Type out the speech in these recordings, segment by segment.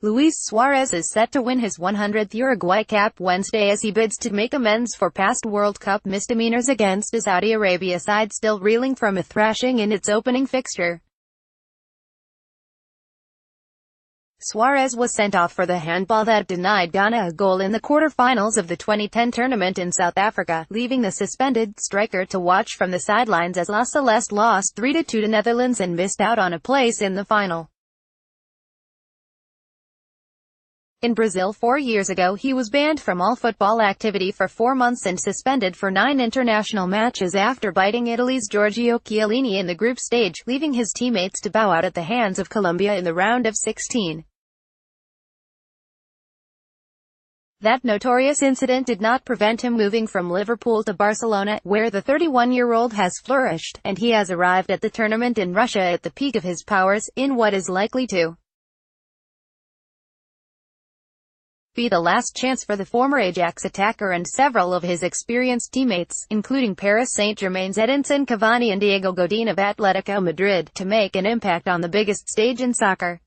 Luis Suarez is set to win his 100th Uruguay cap Wednesday as he bids to make amends for past World Cup misdemeanors against a Saudi Arabia side still reeling from a thrashing in its opening fixture. Suarez was sent off for the handball that denied Ghana a goal in the quarter-finals of the 2010 tournament in South Africa, leaving the suspended striker to watch from the sidelines as La Celeste lost 3-2 to Netherlands and missed out on a place in the final. In Brazil 4 years ago he was banned from all football activity for 4 months and suspended for 9 international matches after biting Italy's Giorgio Chiellini in the group stage, leaving his teammates to bow out at the hands of Colombia in the round of 16. That notorious incident did not prevent him moving from Liverpool to Barcelona, where the 31-year-old has flourished, and he has arrived at the tournament in Russia at the peak of his powers, in what is likely to be the last chance for the former Ajax attacker and several of his experienced teammates, including Paris Saint-Germain's Edinson Cavani and Diego Godin of Atletico Madrid, to make an impact on the biggest stage in soccer.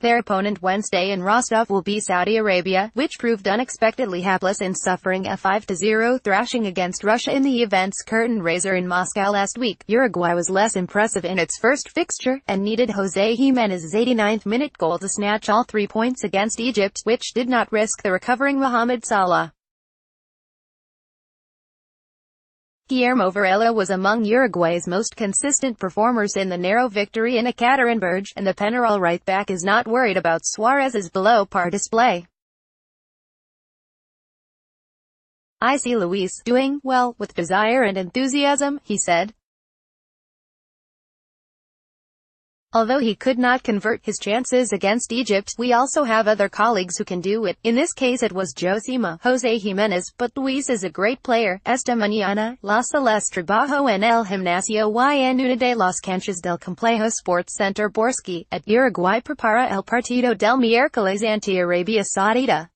Their opponent Wednesday in Rostov will be Saudi Arabia, which proved unexpectedly hapless in suffering a 5-0 thrashing against Russia in the event's curtain-raiser in Moscow last week. Uruguay was less impressive in its first fixture, and needed José Jiménez's 89th-minute goal to snatch all 3 points against Egypt, which did not risk the recovering Mohamed Salah. Guillermo Varela was among Uruguay's most consistent performers in the narrow victory in Ekaterinburg, and the Penarol right-back is not worried about Suarez's below-par display. "I see Luis doing well, with desire and enthusiasm," he said. "Although he could not convert his chances against Egypt, we also have other colleagues who can do it. In this case it was José Jiménez, but Luis is a great player. Esta mañana, La Celeste trabajó en el gimnasio y en una de las canchas del Complejo Sports Center Borski, at Uruguay prepara el partido del miércoles ante Arabia Saudita.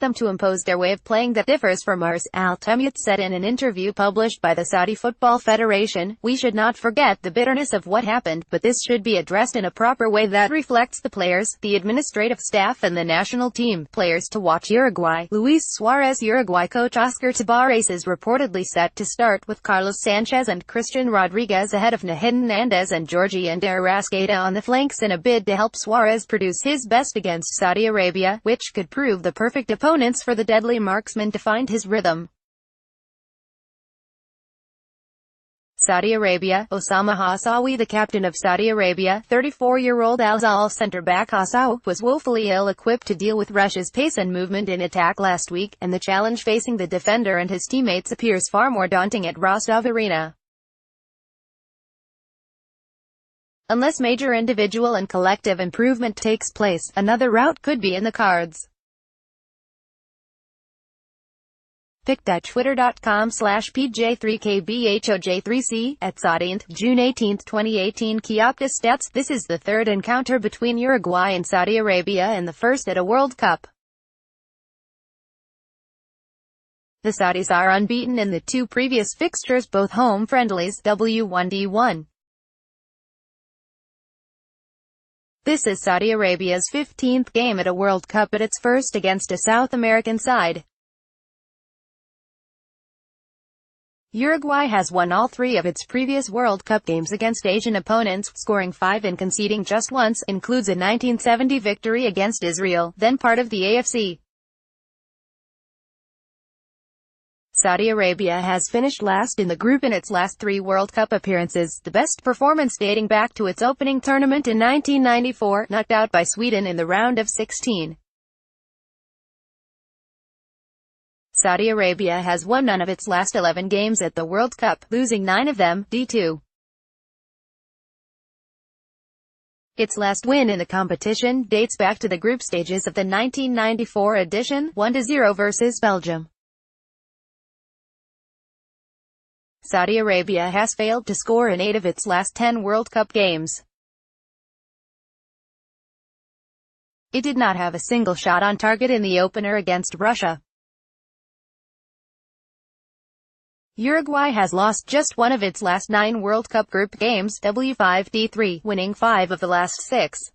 Them to impose their way of playing that differs from ours," Al-Temyat said in an interview published by the Saudi Football Federation. "We should not forget the bitterness of what happened, but this should be addressed in a proper way that reflects the players, the administrative staff and the national team." Players to watch Uruguay. Luis Suarez. Uruguay coach Oscar Tabarez is reportedly set to start with Carlos Sanchez and Christian Rodriguez ahead of Nahidan Nandez and Georgie and Arrascaeta on the flanks in a bid to help Suarez produce his best against Saudi Arabia, which could prove the perfect opponents for the deadly marksman to find his rhythm. Saudi Arabia. Osama Hassawi. The captain of Saudi Arabia, 34-year-old Al-Zahl centre-back Hassawi, was woefully ill-equipped to deal with Russia's pace and movement in attack last week, and the challenge facing the defender and his teammates appears far more daunting at Rostov Arena. Unless major individual and collective improvement takes place, another rout could be in the cards. Pic.twitter.com/PJ3KBHOJ3C, at Saudient, June 18, 2018. Kiopta stats. This is the third encounter between Uruguay and Saudi Arabia and the first at a World Cup. The Saudis are unbeaten in the 2 previous fixtures, both home friendlies, W1D1. This is Saudi Arabia's 15th game at a World Cup, but its first against a South American side. Uruguay has won all 3 of its previous World Cup games against Asian opponents, scoring 5 and conceding just once, includes a 1970 victory against Israel, then part of the AFC. Saudi Arabia has finished last in the group in its last 3 World Cup appearances, the best performance dating back to its opening tournament in 1994, knocked out by Sweden in the round of 16. Saudi Arabia has won none of its last 11 games at the World Cup, losing 9 of them, D2. Its last win in the competition dates back to the group stages of the 1994 edition, 1-0 versus Belgium. Saudi Arabia has failed to score in 8 of its last 10 World Cup games. It did not have a single shot on target in the opener against Russia. Uruguay has lost just one of its last 9 World Cup group games, W5-D3, winning 5 of the last 6.